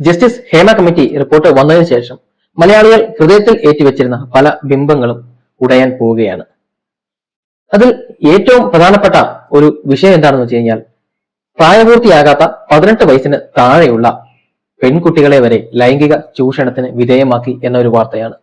Justice Hema committee report വന്നതിന് ശേഷം മലയാളികൾ ഹൃദയത്തിൽ ഏറ്റുവെച്ചിരുന്ന പല ബിംബങ്ങളും ഉടയാൻ പോവുകയാണ്. അതിൽ ഏറ്റവും പ്രധാനപ്പെട്ട ഒരു വിഷയം എന്താണെന്ന് വെച്ച് കഴിഞ്ഞാൽ, പ്രായപൂർത്തിയാകാത്ത 18 വയസ്സിന് താഴെയുള്ള പെൺകുട്ടികളെ വരെ ലൈംഗിക ചൂഷണത്തിന് വിധേയമാക്കി എന്ന ഒരു വാർത്തയാണ്.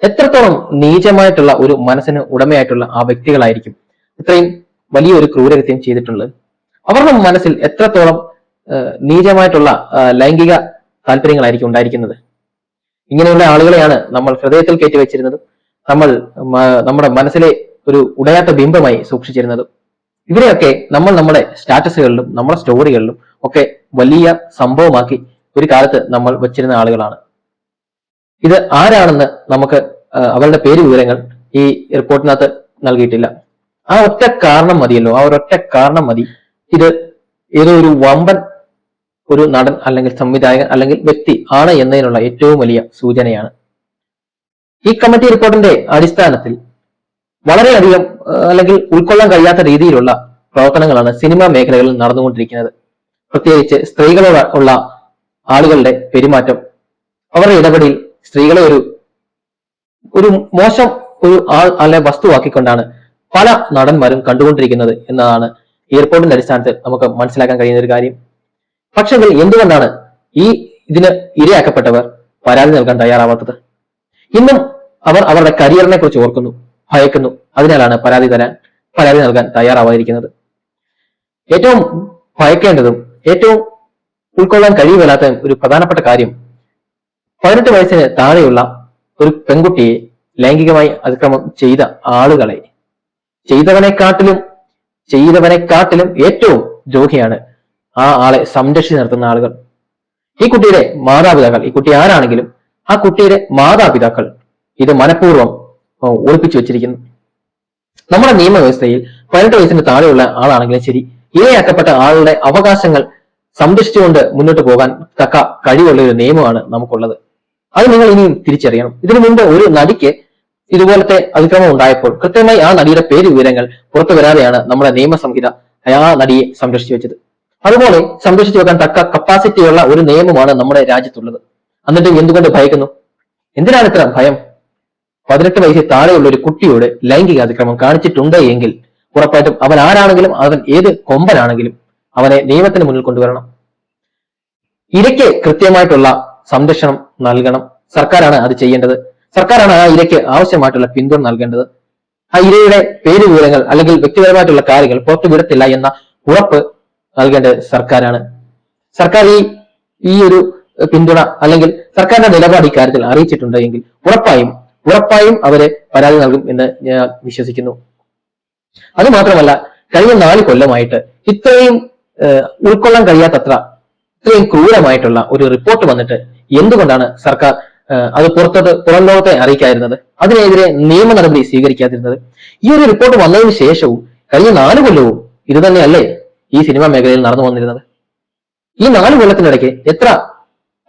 എത്രത്തോളം നീചമായിട്ടുള്ള ഒരു മനസ്സിന് ഉടമയായിട്ടുള്ള ആ വ്യക്തികളായിരിക്കും ഇത്രയും വലിയൊരു ക്രൂരകൃത്യം ചെയ്തിട്ടുള്ളത്. അവരുടെ മനസ്സിൽ എത്രത്തോളം നീചമായിട്ടുള്ള ലൈംഗിക താല്പര്യങ്ങളായിരിക്കും ഉണ്ടായിരിക്കുന്നത്. ഇങ്ങനെയുള്ള ആളുകളെയാണ് നമ്മൾ ഹൃദയത്തിൽ കയറ്റി വെച്ചിരുന്നത്, നമ്മൾ നമ്മുടെ മനസ്സിലെ ഒരു ഉടയാത്ത ബിംബമായി സൂക്ഷിച്ചിരുന്നത്. ഇവരെയൊക്കെ നമ്മൾ നമ്മുടെ സ്റ്റാറ്റസുകളിലും നമ്മുടെ സ്റ്റോറികളിലും ഒക്കെ വലിയ സംഭവമാക്കി ഒരു കാലത്ത് നമ്മൾ വെച്ചിരുന്ന ആളുകളാണ്. ഇത് ആരാണെന്ന് നമുക്ക് അവരുടെ പേര് വിവരങ്ങൾ ഈ റിപ്പോർട്ടിനകത്ത് നൽകിയിട്ടില്ല. ആ ഒറ്റ കാരണം മതിയല്ലോ, ആ ഒരൊറ്റ കാരണം മതി ഇത് ഏതോ ഒരു വമ്പൻ ഒരു നടൻ അല്ലെങ്കിൽ സംവിധായകൻ അല്ലെങ്കിൽ വ്യക്തി ആണ് എന്നതിനുള്ള ഏറ്റവും വലിയ സൂചനയാണ്. ഈ കമ്മിറ്റി റിപ്പോർട്ടിന്റെ അടിസ്ഥാനത്തിൽ വളരെയധികം അല്ലെങ്കിൽ ഉൾക്കൊള്ളാൻ കഴിയാത്ത രീതിയിലുള്ള പ്രവർത്തനങ്ങളാണ് സിനിമാ മേഖലകളിൽ നടന്നുകൊണ്ടിരിക്കുന്നത്. പ്രത്യേകിച്ച് സ്ത്രീകളോട് ഉള്ള ആളുകളുടെ പെരുമാറ്റം, അവരുടെ ഇടപെടൽ സ്ത്രീകളെ ഒരു മോശം ഒരു ആൾ അല്ലെ വസ്തുവാക്കിക്കൊണ്ടാണ് പല നടന്മാരും കണ്ടുകൊണ്ടിരിക്കുന്നത് എന്നതാണ് ഈ റിപ്പോർട്ടിന്റെ അടിസ്ഥാനത്തിൽ നമുക്ക് മനസ്സിലാക്കാൻ കഴിയുന്ന ഒരു കാര്യം. പക്ഷെങ്കിൽ എന്തുകൊണ്ടാണ് ഇതിന് ഇരയാക്കപ്പെട്ടവർ പരാതി നൽകാൻ തയ്യാറാവാത്തത്? ഇന്നും അവർ അവരുടെ കരിയറിനെ കുറിച്ച് ഓർക്കുന്നു, ഭയക്കുന്നു. അതിനാലാണ് പരാതി നൽകാൻ തയ്യാറാവാതിരിക്കുന്നത്. ഏറ്റവും ഭയക്കേണ്ടതും ഏറ്റവും ഉൾക്കൊള്ളാൻ കഴിയുമില്ലാത്ത ഒരു പ്രധാനപ്പെട്ട കാര്യം, 18 വയസ്സിന് താഴെയുള്ള ഒരു പെൺകുട്ടിയെ ലൈംഗികമായി അതിക്രമം ചെയ്ത ആളുകളെ ചെയ്തവനെക്കാട്ടിലും ഏറ്റവും ദ്രോഹിയാണ് ആ ആളെ സംരക്ഷിച്ച് നിർത്തുന്ന ആളുകൾ. ഈ കുട്ടിയുടെ മാതാപിതാക്കൾ, ഈ കുട്ടി ആരാണെങ്കിലും ആ കുട്ടിയുടെ മാതാപിതാക്കൾ ഇത് മനഃപൂർവ്വം ഒളിപ്പിച്ചു വെച്ചിരിക്കുന്നു. നമ്മുടെ നിയമവ്യവസ്ഥയിൽ 18 വയസ്സിന് താഴെയുള്ള ആളാണെങ്കിലും ശരി, ഇരയാക്കപ്പെട്ട ആളുടെ അവകാശങ്ങൾ സംരക്ഷിച്ചുകൊണ്ട് മുന്നോട്ട് പോകാൻ തക്ക കഴിവുള്ള ഒരു നിയമമാണ് നമുക്കുള്ളത്. അത് നിങ്ങൾ ഇനിയും തിരിച്ചറിയണം. ഇതിനു മുമ്പ് ഒരു നടിക്ക് ഇതുപോലത്തെ അതിക്രമം ഉണ്ടായപ്പോൾ കൃത്യമായി ആ നടിയുടെ പേര് വിവരങ്ങൾ പുറത്തു വരാതെയാണ് നമ്മുടെ നിയമസംഹിത ആ നടിയെ സംരക്ഷിച്ചു വെച്ചത്. അതുപോലെ സംരക്ഷിച്ചു വെക്കാൻ തക്ക കപ്പാസിറ്റിയുള്ള ഒരു നിയമമാണ് നമ്മുടെ രാജ്യത്തുള്ളത്. എന്നിട്ട് എന്തുകൊണ്ട് ഭയക്കുന്നു? എന്തിനാണ് ഇത്ര ഭയം? 18 വയസ്സിൽ താഴെയുള്ള ഒരു കുട്ടിയോട് ലൈംഗിക അതിക്രമം കാണിച്ചിട്ടുണ്ട് എങ്കിൽ ഉറപ്പായിട്ടും അവൻ ആരാണെങ്കിലും അവൻ ഏത് കൊമ്പനാണെങ്കിലും അവനെ നിയമത്തിന് മുന്നിൽ കൊണ്ടുവരണം. ഇരയ്ക്ക് കൃത്യമായിട്ടുള്ള സംരക്ഷണം നൽകണം. സർക്കാരാണ് അത് ചെയ്യേണ്ടത്. സർക്കാരാണ് ആ ഇരയ്ക്ക് ആവശ്യമായിട്ടുള്ള പിന്തുണ നൽകേണ്ടത്. ആ ഇരയുടെ പേര് വിവരങ്ങൾ അല്ലെങ്കിൽ വ്യക്തിപരമായിട്ടുള്ള കാര്യങ്ങൾ പുറത്തു വിടത്തില്ല എന്ന ഉറപ്പ് നൽകേണ്ടത് സർക്കാരാണ്. സർക്കാർ ഈ ഒരു പിന്തുണ അല്ലെങ്കിൽ സർക്കാരിന്റെ നിലപാട് ഇക്കാര്യത്തിൽ അറിയിച്ചിട്ടുണ്ട് എങ്കിൽ ഉറപ്പായും അവരെ പരാതി നൽകും എന്ന് ഞാൻ വിശ്വസിക്കുന്നു. അത് മാത്രമല്ല, കഴിഞ്ഞ 4 കൊല്ലമായിട്ട് ഇത്രയും ഉൾക്കൊള്ളാൻ കഴിയാത്തത്ര ഇത്രയും ക്രൂരമായിട്ടുള്ള ഒരു റിപ്പോർട്ട് വന്നിട്ട് എന്തുകൊണ്ടാണ് സർക്കാർ അത് പുറം ലോകത്തെ അറിയിക്കാതിരുന്നത്? അതിനെതിരെ നിയമ നടപടി സ്വീകരിക്കാതിരുന്നത്? ഈ ഒരു റിപ്പോർട്ട് വന്നതിന് ശേഷവും കഴിഞ്ഞ 4 കൊല്ലവും ഇത് തന്നെയല്ലേ ഈ സിനിമാ മേഖലയിൽ നടന്നു വന്നിരുന്നത്? ഈ 4 കൊല്ലത്തിനിടയ്ക്ക് എത്ര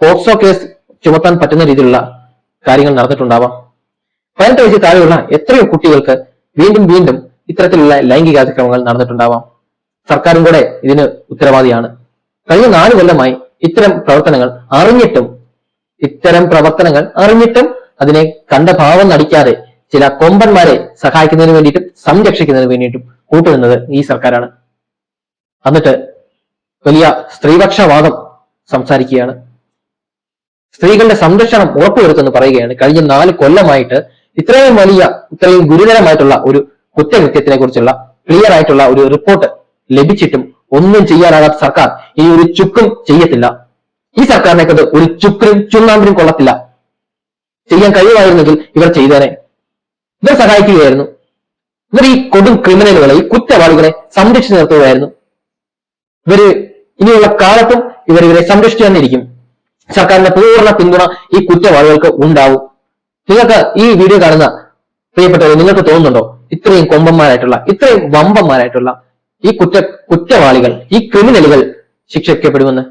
പോക്സോ കേസ് ചുമത്താൻ പറ്റുന്ന രീതിയിലുള്ള കാര്യങ്ങൾ നടന്നിട്ടുണ്ടാവാം? 18 വയസ്സിൽ താഴെയുള്ള എത്രയോ കുട്ടികൾക്ക് വീണ്ടും ഇത്തരത്തിലുള്ള ലൈംഗികാതിക്രമങ്ങൾ നടന്നിട്ടുണ്ടാവാം. സർക്കാരും കൂടെ ഇതിന് ഉത്തരവാദിയാണ്. കഴിഞ്ഞ 4 കൊല്ലമായി ഇത്തരം പ്രവർത്തനങ്ങൾ അറിഞ്ഞിട്ടും അതിനെ കണ്ട ഭാവം നടിക്കാതെ ചില കൊമ്പന്മാരെ സഹായിക്കുന്നതിന് വേണ്ടിയിട്ടും സംരക്ഷിക്കുന്നതിന് വേണ്ടിയിട്ടും കൂട്ടുനിന്നത് ഈ സർക്കാരാണ്. എന്നിട്ട് വലിയ സ്ത്രീപക്ഷവാദം സംസാരിക്കുകയാണ്. സ്ത്രീകളുടെ സംരക്ഷണം ഉറപ്പുവരുത്തുമെന്ന് പറയുകയാണ്. കഴിഞ്ഞ 4 കൊല്ലമായിട്ട് ഇത്രയും ഗുരുതരമായിട്ടുള്ള ഒരു കുറ്റകൃത്യത്തിനെ കുറിച്ചുള്ള ക്ലിയർ ആയിട്ടുള്ള ഒരു റിപ്പോർട്ട് ലഭിച്ചിട്ടും ഒന്നും ചെയ്യാനാകാത്ത സർക്കാർ ഈ ഒരു ചുക്കും ചെയ്യത്തില്ല. ഈ സർക്കാരിനെ കൊണ്ട് ഒരു ചുക്കിനും ചുണ്ണാമ്പിനും കൊള്ളത്തില്ല. ചെയ്യാൻ കഴിയുമായിരുന്നെങ്കിൽ ഇവർ ചെയ്തേനെ. ഇവർ സഹായിക്കുകയായിരുന്നു. ഇവർ ഈ കൊടും ക്രിമിനലുകളെ, ഈ കുറ്റവാളികളെ സംരക്ഷിച്ചു നിർത്തുകയായിരുന്നു. ഇനിയുള്ള കാലത്തും ഇവരെ സംരക്ഷിച്ചു തന്നിരിക്കും. സർക്കാരിന്റെ പൂർണ്ണ പിന്തുണ ഈ കുറ്റവാളികൾക്ക് ഉണ്ടാവും. നിങ്ങൾക്ക് ഈ വീഡിയോ കാണുന്ന പ്രിയപ്പെട്ടവർ, നിങ്ങൾക്ക് തോന്നുന്നുണ്ടോ ഇത്രയും കൊമ്പന്മാരായിട്ടുള്ള, ഇത്രയും വമ്പന്മാരായിട്ടുള്ള ഈ കുറ്റവാളികൾ, ഈ ക്രിമിനലുകൾ ശിക്ഷിക്കപ്പെടുമെന്ന്?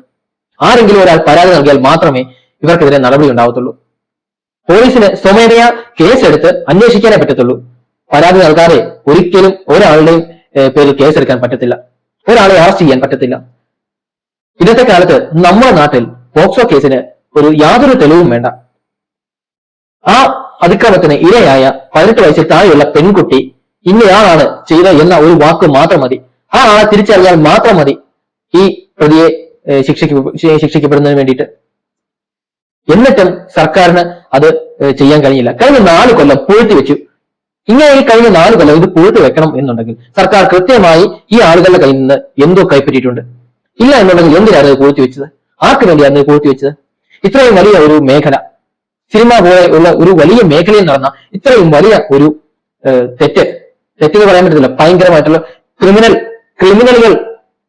ആരെങ്കിലും ഒരാൾ പരാതി നൽകിയാൽ മാത്രമേ ഇവർക്കെതിരെ നടപടി ഉണ്ടാവത്തുള്ളൂ. പോലീസിന് സ്വമേധയാ കേസെടുത്ത് അന്വേഷിക്കാനേ പറ്റത്തുള്ളൂ. പരാതി നൽകാതെ ഒരിക്കലും ഒരാളുടെയും പേരിൽ കേസെടുക്കാൻ പറ്റത്തില്ല, ഒരാളെ അറസ്റ്റ് ചെയ്യാൻ പറ്റത്തില്ല. ഇന്നത്തെ കാലത്ത് നമ്മുടെ നാട്ടിൽ പോക്സോ കേസിന് യാതൊരു തെളിവും വേണ്ട. ആ അതിക്രമത്തിന് ഇരയായ 18 വയസ്സിൽ താഴെയുള്ള പെൺകുട്ടി ഇന്നയാളാണ് ചെയ്തത് എന്ന ഒരു വാക്ക് മാത്രം മതി, ആ ആളെ തിരിച്ചറിയാൻ മാത്രം മതി ഈ പ്രതിയെ ശിക്ഷിക്കപ്പെടുന്നതിന് വേണ്ടിയിട്ട്. എന്നിട്ടും സർക്കാരിന് അത് ചെയ്യാൻ കഴിഞ്ഞില്ല. കഴിഞ്ഞ 4 കൊല്ലം പൂഴ്ത്തി വെച്ചു. ഇങ്ങനെ ഈ കഴിഞ്ഞ 4 കൊല്ലം ഇത് പൂഴ്ത്തി വെക്കണം എന്നുണ്ടെങ്കിൽ സർക്കാർ കൃത്യമായി ഈ ആളുകളുടെ കയ്യിൽ നിന്ന് എന്തോ കൈപ്പറ്റിയിട്ടുണ്ട്. ഇല്ല എന്നുണ്ടെങ്കിൽ എന്തിനാണ് ഇത് പൂഴ്ത്തി വെച്ചത്? ആർക്ക് വേണ്ടിയാണ് ഇത് പൂഴ്ത്തി വെച്ചത്? ഇത്രയും വലിയ ഒരു മേഖല, സിനിമ പോലെ ഉള്ള ഒരു വലിയ മേഖലയിൽ നടന്ന ഇത്രയും വലിയ ഒരു തെറ്റെന്ന് പറയാൻ പറ്റത്തില്ല, ഭയങ്കരമായിട്ടുള്ള ക്രിമിനലുകൾ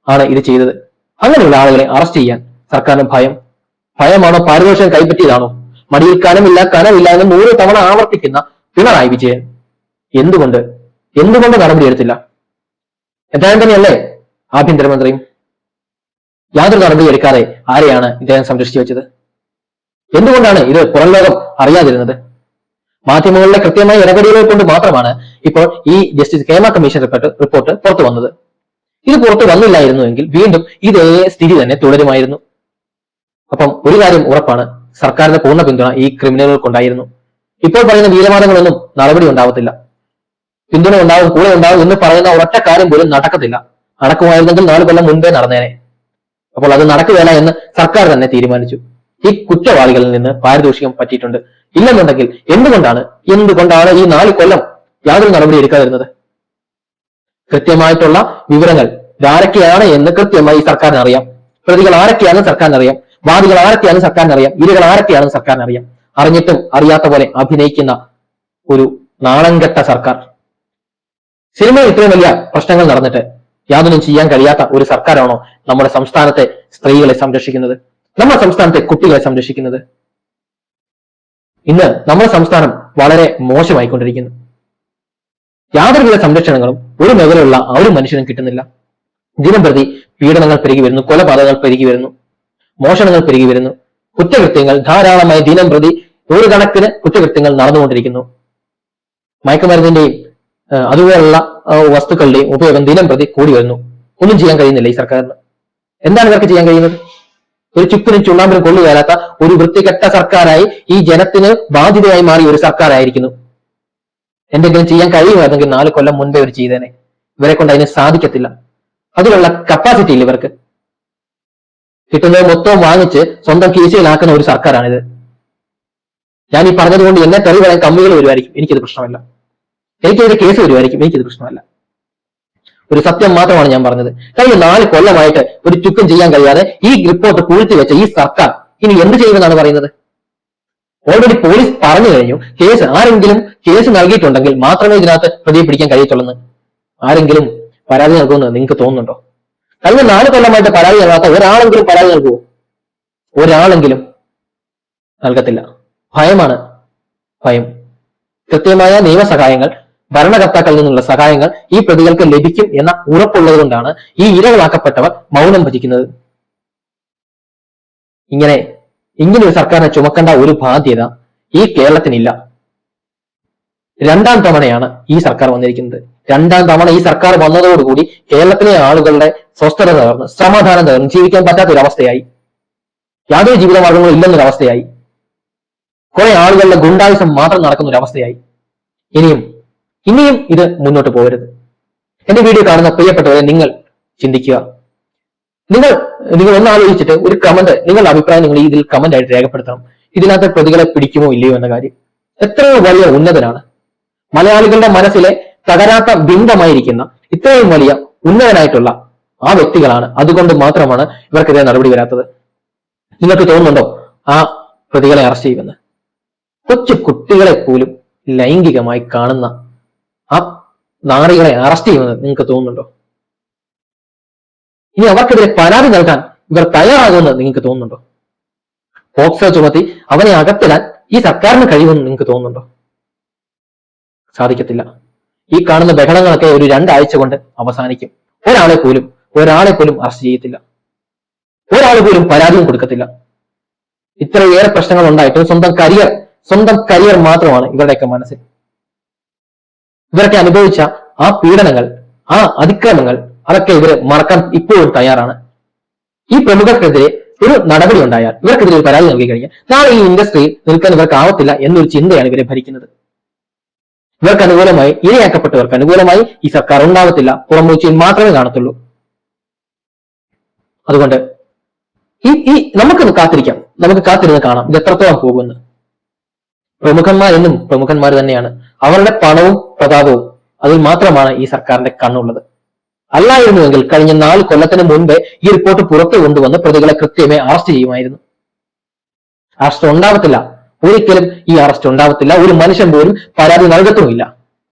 ആണ് ഇത് ചെയ്തത്. അങ്ങനെയുള്ള ആളുകളെ അറസ്റ്റ് ചെയ്യാൻ സർക്കാരിന് ഭയമാണോ? പാരിതോഷികം കൈപ്പറ്റിയതാണോ? മടിയിൽ കനമില്ല എന്ന് 100 തവണ ആവർത്തിക്കുന്ന പിണറായി വിജയൻ എന്തുകൊണ്ട് നടപടിയെടുത്തില്ല? എന്തായാലും തന്നെയല്ലേ ആഭ്യന്തരമന്ത്രിയും യാതൊരു നടപടി എടുക്കാതെ ആരെയാണ് ഇദ്ദേഹം സംരക്ഷിച്ചു വെച്ചത്? എന്തുകൊണ്ടാണ് ഇത് പുറം ലോകം അറിയാതിരുന്നത്? മാധ്യമങ്ങളിലെ കൃത്യമായ ഇടപെടലുകൾ കൊണ്ട് മാത്രമാണ് ഇപ്പോൾ ഈ ജസ്റ്റിസ് കേമ കമ്മീഷൻ റിപ്പോർട്ട് പുറത്തു വന്നത്. ഇത് പുറത്തു വന്നില്ലായിരുന്നുവെങ്കിൽ വീണ്ടും ഇതേ സ്ഥിതി തന്നെ തുടരുമായിരുന്നു. അപ്പം ഒരു കാര്യം ഉറപ്പാണ്, സർക്കാരിന്റെ പൂർണ്ണ പിന്തുണ ഈ ക്രിമിനലുകൾക്കുണ്ടായിരുന്നു. ഇപ്പോൾ പറയുന്ന വീരവാദങ്ങളൊന്നും നടപടി ഉണ്ടാവത്തില്ല. പിന്തുണ ഉണ്ടാവും, കൂടെ ഉണ്ടാവും എന്ന് പറയുന്ന ഒരൊറ്റ കാര്യം പോലും നടക്കത്തില്ല. നടക്കുമായിരുന്നെങ്കിൽ 4 കൊല്ലം മുൻപേ നടന്നേനെ. അപ്പോൾ അത് നടക്കുകയില്ല എന്ന് സർക്കാർ തന്നെ തീരുമാനിച്ചു. ഈ കുറ്റവാളികളിൽ നിന്ന് പാരിതോഷികം പറ്റിയിട്ടുണ്ട്. ഇല്ലെന്നുണ്ടെങ്കിൽ എന്തുകൊണ്ടാണ് ഈ 4 കൊല്ലം യാതൊരു നടപടി എടുക്കാതിരുന്നത്? കൃത്യമായിട്ടുള്ള വിവരങ്ങൾ ആരൊക്കെയാണ് എന്ന് കൃത്യമായി സർക്കാരിന് അറിയാം. പ്രതികൾ ആരൊക്കെയാണെന്ന് സർക്കാരിന് അറിയാം. വാദികൾ ആരൊക്കെയാണെന്ന് സർക്കാരിന് അറിയാം. ഇരകൾ ആരൊക്കെയാണെന്ന് സർക്കാരിന് അറിയാം. അറിഞ്ഞിട്ടും അറിയാത്ത പോലെ അഭിനയിക്കുന്ന ഒരു നാളംകെട്ട സർക്കാർ. സിനിമയിൽ ഇത്രയും വലിയ പ്രശ്നങ്ങൾ നടന്നിട്ട് യാതൊന്നും ചെയ്യാൻ കഴിയാത്ത ഒരു സർക്കാരാണോ നമ്മുടെ സംസ്ഥാനത്തെ സ്ത്രീകളെ സംരക്ഷിക്കുന്നത്, നമ്മുടെ സംസ്ഥാനത്തെ കുട്ടികളെ സംരക്ഷിക്കുന്നത്? ഇന്ന് നമ്മുടെ സംസ്ഥാനം വളരെ മോശമായിക്കൊണ്ടിരിക്കുന്നു. യാതൊരുവിധ സംരക്ഷണങ്ങളും ഒരു മേഖലയുള്ള ഒരു മനുഷ്യനും കിട്ടുന്നില്ല. ദിനംപ്രതി പീഡനങ്ങൾ പെരുകി വരുന്നു, കൊലപാതകങ്ങൾ പെരുകി വരുന്നു, മോഷണങ്ങൾ പെരുകി വരുന്നു, കുറ്റകൃത്യങ്ങൾ ധാരാളമായി ദിനം പ്രതി ഒരു കണക്കിന് കുറ്റകൃത്യങ്ങൾ നടന്നുകൊണ്ടിരിക്കുന്നു. മയക്കുമരുന്നിന്റെയും അതുപോലുള്ള വസ്തുക്കളുടെയും ഉപയോഗം ദിനം പ്രതി കൂടി വരുന്നു. ഒന്നും ചെയ്യാൻ കഴിയുന്നില്ല ഈ സർക്കാരിന്. എന്താണ് ഇവർക്ക് ചെയ്യാൻ കഴിയുന്നത്? ഒരു ചുക്കിനും ചുണ്ണാമ്പിനും കൊള്ളുകയല്ലാത്ത ഒരു വൃത്തികെട്ട സർക്കാരായി ഈ ജനത്തിന് ബാധ്യതയായി മാറിയ ഒരു സർക്കാരായിരിക്കുന്നു. എന്തെങ്കിലും ചെയ്യാൻ കഴിയുമായിരുന്നെങ്കിൽ 4 കൊല്ലം മുൻപേ ഇവർ ചെയ്തേനെ. ഇവരെ കൊണ്ട് അതിന് സാധിക്കത്തില്ല. അതിനുള്ള കപ്പാസിറ്റി ഇല്ല ഇവർക്ക്. കിട്ടുന്നത് മൊത്തം വാങ്ങിച്ച് സ്വന്തം കീശയിലാക്കുന്ന ഒരു സർക്കാരാണിത്. ഞാൻ ഈ പറഞ്ഞതുകൊണ്ട് എന്നെ തെറി പറയാൻ കമ്മികൾ വരുമായിരിക്കും, എനിക്കത് പ്രശ്നമല്ല. എനിക്കെതിരെ കേസ് വരുമായിരിക്കും, എനിക്കത് പ്രശ്നമല്ല. ഒരു സത്യം മാത്രമാണ് ഞാൻ പറഞ്ഞത്. കഴിഞ്ഞ 4 കൊല്ലമായിട്ട് ഒരു ചുക്കും ചെയ്യാൻ കഴിയാതെ ഈ റിപ്പോർട്ട് പൂഴ്ത്തി വെച്ച ഈ സർക്കാർ ഇനി എന്ത് ചെയ്യുമെന്നാണ് പറയുന്നത്? ഓൾറെഡി പോലീസ് പറഞ്ഞു കഴിഞ്ഞു, ആരെങ്കിലും കേസ് നൽകിയിട്ടുണ്ടെങ്കിൽ മാത്രമേ ഇതിനകത്ത് പ്രതിയെ പിടിക്കാൻ കഴിയത്തുള്ളൂ. ആരെങ്കിലും പരാതി നൽകുമെന്ന് നിങ്ങൾക്ക് തോന്നുന്നുണ്ടോ? കഴിഞ്ഞ 4 കൊല്ലമായിട്ട് പരാതി നൽകാത്ത ഒരാളെങ്കിലും പരാതി നൽകുമോ? ഒരാളെങ്കിലും നൽകത്തില്ല. ഭയമാണ്, ഭയം. കൃത്യമായ നിയമസഹായങ്ങൾ, ഭരണകർത്താക്കളിൽ നിന്നുള്ള സഹായങ്ങൾ ഈ പ്രതികൾക്ക് ലഭിക്കും എന്ന ഉറപ്പുള്ളത് കൊണ്ടാണ് ഈ ഇരകളാക്കപ്പെട്ടവർ മൗനം ഭജിക്കുന്നത്. ഇങ്ങനെ ഒരു സർക്കാരിനെ ചുമക്കേണ്ട ഒരു ബാധ്യത ഈ കേരളത്തിനില്ല. 2ാം തവണയാണ് ഈ സർക്കാർ വന്നിരിക്കുന്നത്. 2ാം തവണ ഈ സർക്കാർ വന്നതോടുകൂടി കേരളത്തിലെ ആളുകളുടെ സ്വസ്ഥത തകർന്ന്, സമാധാനം തകർന്ന്, ജീവിക്കാൻ പറ്റാത്തൊരവസ്ഥയായി. യാതൊരു ജീവിതമാർഗങ്ങളും ഇല്ലെന്നൊരവസ്ഥയായി. കുറെ ആളുകളുടെ ഗുണ്ടായുസം മാത്രം നടക്കുന്ന ഒരു അവസ്ഥയായി. ഇനിയും ഇത് മുന്നോട്ട് പോകരുത്. എന്റെ വീഡിയോ കാണുന്ന പ്രിയപ്പെട്ടവരെ നിങ്ങൾ ചിന്തിക്കുക. നിങ്ങൾ ഒന്ന് ആലോചിച്ചിട്ട് ഒരു കമന്റ്, നിങ്ങളുടെ അഭിപ്രായം നിങ്ങൾ ഇതിൽ കമന്റ് ആയിട്ട് രേഖപ്പെടുത്തണം. ഇതിനകത്ത് പ്രതികളെ പിടിക്കുമോ ഇല്ലയോ എന്ന കാര്യം. എത്രയോ വലിയ ഉന്നതനാണ്. മലയാളികളുടെ മനസ്സിലെ തകരാത്ത ബിംബമായിരിക്കുന്ന ഇത്രയും വലിയ ഉന്നതനായിട്ടുള്ള ആ വ്യക്തികളാണ്. അതുകൊണ്ട് മാത്രമാണ് ഇവർക്കെതിരെ നടപടി വരാത്തത്. നിങ്ങൾക്ക് തോന്നുന്നുണ്ടോ ആ പ്രതികളെ അറസ്റ്റ് ചെയ്യുമെന്ന്? കൊച്ചു കുട്ടികളെ പോലും ലൈംഗികമായി കാണുന്ന ആ നാറികളെ അറസ്റ്റ് ചെയ്യുമെന്ന് നിങ്ങൾക്ക് തോന്നുന്നുണ്ടോ? ഇനി അവർക്കെതിരെ പരാതി നൽകാൻ ഇവർ തയ്യാറാകുമെന്ന് നിങ്ങൾക്ക് തോന്നുന്നുണ്ടോ? പോക്സോ ചുമത്തി അവനെ അകത്തിടാൻ ഈ സർക്കാരിന് കഴിയുമെന്ന് നിങ്ങൾക്ക് തോന്നുന്നുണ്ടോ? സാധിക്കത്തില്ല. ഈ കാണുന്ന ബഹളങ്ങളൊക്കെ ഒരു 2 ആഴ്ച കൊണ്ട് അവസാനിക്കും. ഒരാളെ പോലും അറസ്റ്റ് ചെയ്യത്തില്ല. ഒരാൾ പോലും പരാതിയും കൊടുക്കത്തില്ല. ഇത്രയേറെ പ്രശ്നങ്ങൾ ഉണ്ടായിട്ടും സ്വന്തം കരിയർ മാത്രമാണ് ഇവരുടെയൊക്കെ മനസ്സിൽ. ഇവരൊക്കെ അനുഭവിച്ച ആ പീഡനങ്ങൾ, ആ അതിക്രമങ്ങൾ, അതൊക്കെ ഇവര് മറക്കാൻ ഇപ്പോഴും തയ്യാറാണ്. ഈ പ്രമുഖർക്കെതിരെ ഒരു നടപടി ഉണ്ടായാൽ, ഇവർക്കെതിരെ ഒരു പരാതി നൽകി കഴിഞ്ഞാൽ നാളെ ഈ ഇൻഡസ്ട്രിയിൽ നിൽക്കാൻ ഇവർക്കാവത്തില്ല എന്നൊരു ചിന്തയാണ് ഇവരെ ഭരിക്കുന്നത്. ഇവർക്ക് അനുകൂലമായി, ഇരയാക്കപ്പെട്ടവർക്ക് അനുകൂലമായി ഈ സർക്കാർ ഉണ്ടാവത്തില്ല, പുറംമൂച്ചയിൽ മാത്രമേ കാണത്തുള്ളൂ. അതുകൊണ്ട് നമുക്കൊന്ന് കാത്തിരിക്കാം, നമുക്ക് കാത്തിരുന്ന് കാണാം ഇത് എത്രത്തോളം പോകുമെന്ന്. പ്രമുഖന്മാർ എന്നും പ്രമുഖന്മാർ തന്നെയാണ്. അവരുടെ പണവും പ്രതാപവും അതിൽ മാത്രമാണ് ഈ സർക്കാരിന്റെ കണ്ണുള്ളത്. അല്ലായിരുന്നുവെങ്കിൽ കഴിഞ്ഞ 4 കൊല്ലത്തിന് മുൻപേ ഈ റിപ്പോർട്ട് പുറത്തു കൊണ്ടുവന്ന് പ്രതികളെ കൃത്യമായി അറസ്റ്റ് ചെയ്യുമായിരുന്നു. അറസ്റ്റ് ഉണ്ടാവത്തില്ല, ഒരിക്കലും ഈ അറസ്റ്റ് ഉണ്ടാവത്തില്ല. ഒരു മനുഷ്യൻ പോലും പരാതി നൽകത്തുമില്ല.